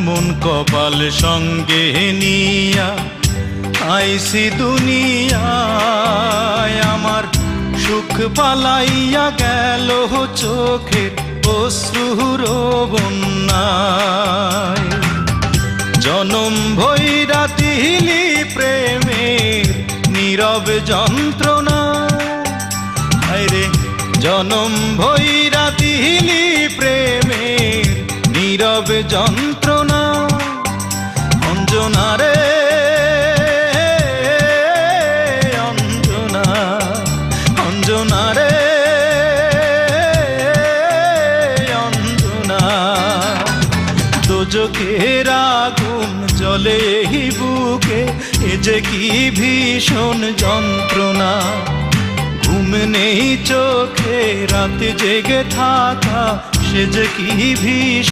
এমন কপাল সঙ্গে নিয়া আইসি দুনিয়ায়, আমার সুখ পালাইয়া গেল চোখের অশ্রুর বন্যায়। জনম ভৈরা দিলি প্রেমের নীরব যন্ত্রণা, আরে জনম ভৈরা দিলি প্রেমের নীরব যন্ত্রণা। অঞ্জনা রে অঞ্জনা, অঞ্জনা রে অঞ্জনা, দোজখের আগুন জ্বলে এই বুকে, এ যে কি ভীষণ যন্ত্রণা। ঘুম নেই চোখে, রাতে জেগে থাকা, সে যে কি ভীষণ